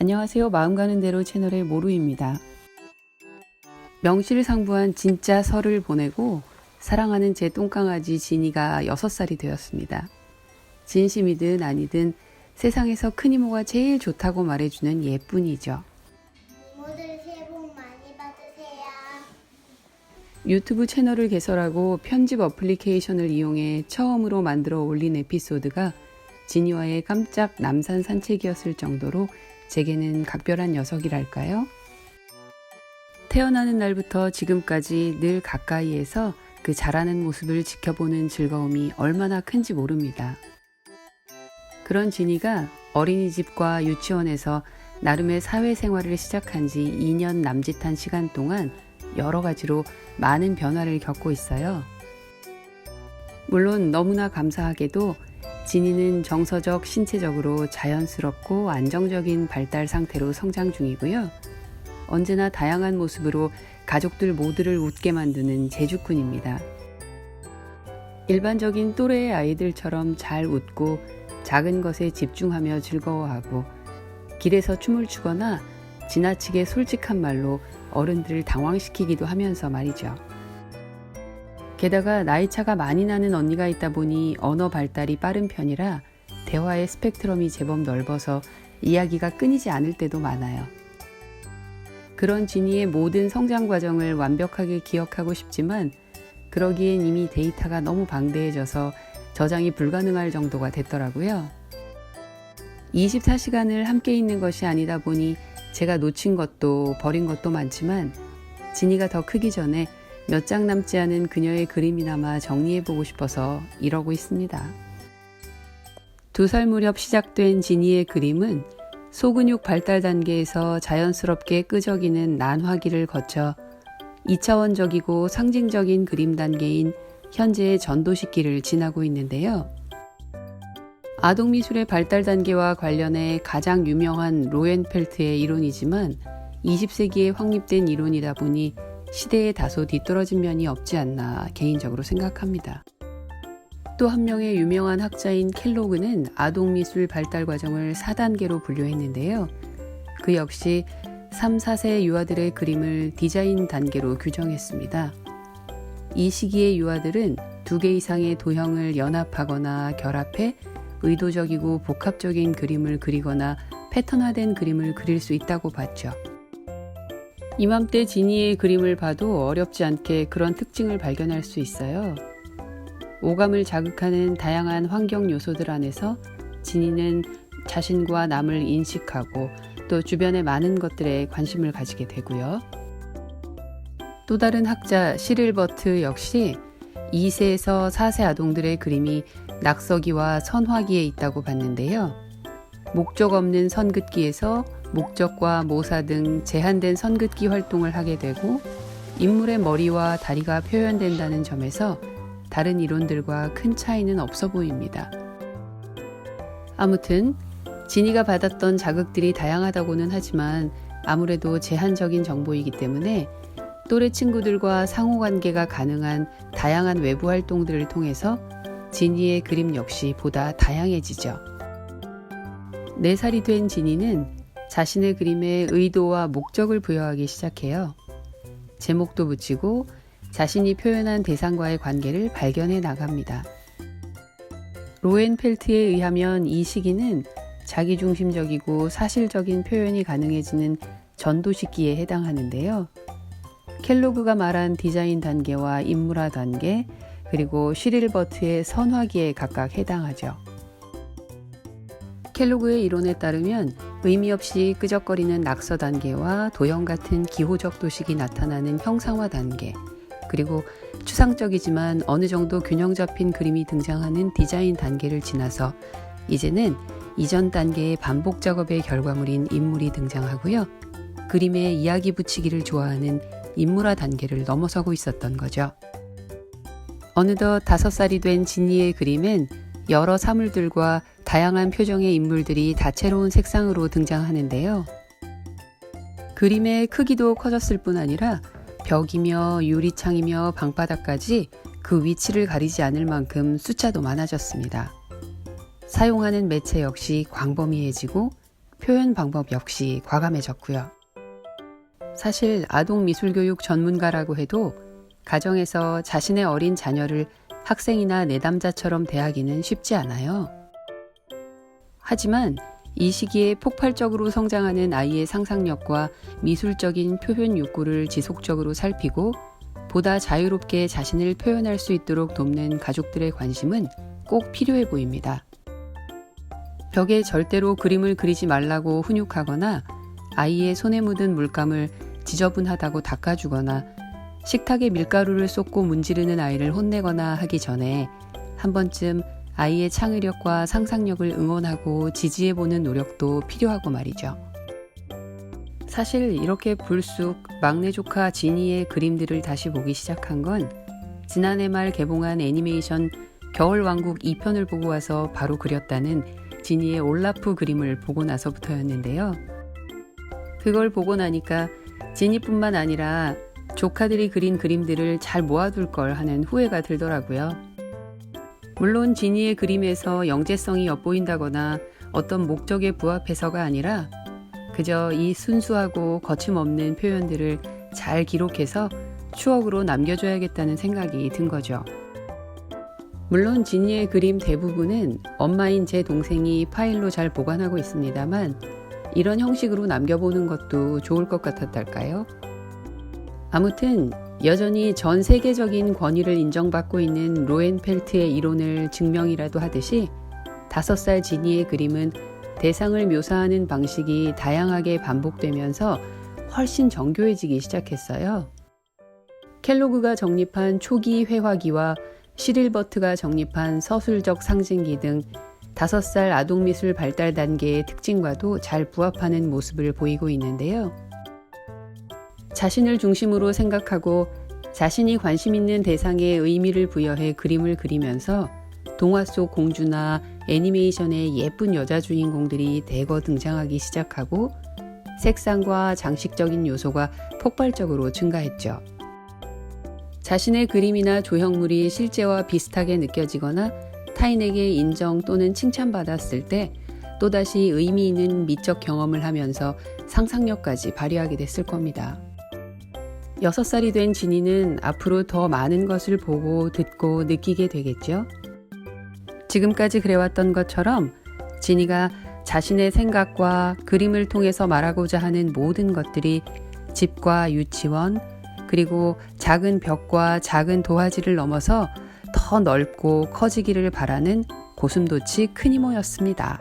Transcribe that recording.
안녕하세요. 마음 가는 대로 채널의 모루입니다. 명실상부한 진짜 설을 보내고 사랑하는 제 똥강아지 진이가 6살이 되었습니다. 진심이든 아니든 세상에서 큰 이모가 제일 좋다고 말해주는 예쁜이죠. 이모들 새해 복 많이 받으세요. 유튜브 채널을 개설하고 편집 어플리케이션을 이용해 처음으로 만들어 올린 에피소드가 진이와의 깜짝 남산 산책이었을 정도로 제게는 각별한 녀석이랄까요? 태어나는 날부터 지금까지 늘 가까이에서 그 자라는 모습을 지켜보는 즐거움이 얼마나 큰지 모릅니다. 그런 진이가 어린이집과 유치원에서 나름의 사회생활을 시작한 지 2년 남짓한 시간 동안 여러 가지로 많은 변화를 겪고 있어요. 물론 너무나 감사하게도 진이는 정서적, 신체적으로 자연스럽고 안정적인 발달 상태로 성장 중이고요. 언제나 다양한 모습으로 가족들 모두를 웃게 만드는 재주꾼입니다. 일반적인 또래의 아이들처럼 잘 웃고 작은 것에 집중하며 즐거워하고 길에서 춤을 추거나 지나치게 솔직한 말로 어른들을 당황시키기도 하면서 말이죠. 게다가 나이차가 많이 나는 언니가 있다 보니 언어 발달이 빠른 편이라 대화의 스펙트럼이 제법 넓어서 이야기가 끊이지 않을 때도 많아요. 그런 진이의 모든 성장 과정을 완벽하게 기억하고 싶지만 그러기엔 이미 데이터가 너무 방대해져서 저장이 불가능할 정도가 됐더라고요. 24시간을 함께 있는 것이 아니다 보니 제가 놓친 것도 버린 것도 많지만 진이가 더 크기 전에 몇 장 남지 않은 그녀의 그림이나마 정리해보고 싶어서 이러고 있습니다. 2살 무렵 시작된 진이의 그림은 소근육 발달 단계에서 자연스럽게 끄적이는 난화기를 거쳐 2차원적이고 상징적인 그림 단계인 현재의 전도식기를 지나고 있는데요. 아동미술의 발달 단계와 관련해 가장 유명한 로엔펠트의 이론이지만 20세기에 확립된 이론이다 보니 시대에 다소 뒤떨어진 면이 없지 않나 개인적으로 생각합니다. 또 한 명의 유명한 학자인 켈로그는 아동미술 발달 과정을 4단계로 분류했는데요. 그 역시 3, 4세 유아들의 그림을 디자인 단계로 규정했습니다. 이 시기의 유아들은 2개 이상의 도형을 연합하거나 결합해 의도적이고 복합적인 그림을 그리거나 패턴화된 그림을 그릴 수 있다고 봤죠. 이맘때 진이의 그림을 봐도 어렵지 않게 그런 특징을 발견할 수 있어요. 오감을 자극하는 다양한 환경 요소들 안에서 진이는 자신과 남을 인식하고 또 주변의 많은 것들에 관심을 가지게 되고요. 또 다른 학자 시릴 버트 역시 2세에서 4세 아동들의 그림이 낙서기와 선화기에 있다고 봤는데요. 목적 없는 선긋기에서 목적과 모사 등 제한된 선긋기 활동을 하게 되고 인물의 머리와 다리가 표현된다는 점에서 다른 이론들과 큰 차이는 없어 보입니다. 아무튼 진이가 받았던 자극들이 다양하다고는 하지만 아무래도 제한적인 정보이기 때문에 또래 친구들과 상호관계가 가능한 다양한 외부 활동들을 통해서 진이의 그림 역시 보다 다양해지죠. 4살이 된 진이는 자신의 그림에 의도와 목적을 부여하기 시작해요. 제목도 붙이고 자신이 표현한 대상과의 관계를 발견해 나갑니다. 로엔펠트에 의하면 이 시기는 자기중심적이고 사실적인 표현이 가능해지는 전도 시기에 해당하는데요. 켈로그가 말한 디자인 단계와 인물화 단계, 그리고 시릴 버트의 선화기에 각각 해당하죠. 켈로그의 이론에 따르면 의미 없이 끄적거리는 낙서 단계와 도형 같은 기호적 도식이 나타나는 형상화 단계, 그리고 추상적이지만 어느 정도 균형 잡힌 그림이 등장하는 디자인 단계를 지나서 이제는 이전 단계의 반복 작업의 결과물인 인물이 등장하고요. 그림에 이야기 붙이기를 좋아하는 인물화 단계를 넘어서고 있었던 거죠. 어느덧 5살이 된 진이의 그림엔 여러 사물들과 다양한 표정의 인물들이 다채로운 색상으로 등장하는데요. 그림의 크기도 커졌을 뿐 아니라 벽이며 유리창이며 방바닥까지 그 위치를 가리지 않을 만큼 숫자도 많아졌습니다. 사용하는 매체 역시 광범위해지고 표현 방법 역시 과감해졌고요. 사실 아동 미술교육 전문가라고 해도 가정에서 자신의 어린 자녀를 학생이나 내담자처럼 대하기는 쉽지 않아요. 하지만 이 시기에 폭발적으로 성장하는 아이의 상상력과 미술적인 표현 욕구를 지속적으로 살피고 보다 자유롭게 자신을 표현할 수 있도록 돕는 가족들의 관심은 꼭 필요해 보입니다. 벽에 절대로 그림을 그리지 말라고 훈육하거나 아이의 손에 묻은 물감을 지저분하다고 닦아주거나 식탁에 밀가루를 쏟고 문지르는 아이를 혼내거나 하기 전에 한 번쯤 아이의 창의력과 상상력을 응원하고 지지해보는 노력도 필요하고 말이죠. 사실 이렇게 불쑥 막내 조카 지니의 그림들을 다시 보기 시작한 건 지난해 말 개봉한 애니메이션 겨울왕국 2편을 보고 와서 바로 그렸다는 지니의 올라프 그림을 보고 나서부터였는데요. 그걸 보고 나니까 지니뿐만 아니라 조카들이 그린 그림들을 잘 모아둘 걸 하는 후회가 들더라고요. 물론 지니의 그림에서 영재성이 엿보인다거나 어떤 목적에 부합해서가 아니라 그저 이 순수하고 거침없는 표현들을 잘 기록해서 추억으로 남겨줘야겠다는 생각이 든 거죠. 물론 지니의 그림 대부분은 엄마인 제 동생이 파일로 잘 보관하고 있습니다만 이런 형식으로 남겨보는 것도 좋을 것 같았달까요? 아무튼 여전히 전 세계적인 권위를 인정받고 있는 로엔펠트의 이론을 증명이라도 하듯이 5살 지니의 그림은 대상을 묘사하는 방식이 다양하게 반복되면서 훨씬 정교해지기 시작했어요. 켈로그가 정립한 초기 회화기와 시릴버트가 정립한 서술적 상징기 등 5살 아동미술 발달 단계의 특징과도 잘 부합하는 모습을 보이고 있는데요. 자신을 중심으로 생각하고 자신이 관심 있는 대상에 의미를 부여해 그림을 그리면서 동화 속 공주나 애니메이션의 예쁜 여자 주인공들이 대거 등장하기 시작하고 색상과 장식적인 요소가 폭발적으로 증가했죠. 자신의 그림이나 조형물이 실제와 비슷하게 느껴지거나 타인에게 인정 또는 칭찬받았을 때 또다시 의미 있는 미적 경험을 하면서 상상력까지 발휘하게 됐을 겁니다. 6살이 된 지니는 앞으로 더 많은 것을 보고 듣고 느끼게 되겠죠. 지금까지 그래왔던 것처럼 지니가 자신의 생각과 그림을 통해서 말하고자 하는 모든 것들이 집과 유치원, 그리고 작은 벽과 작은 도화지를 넘어서 더 넓고 커지기를 바라는 고슴도치 큰 이모였습니다.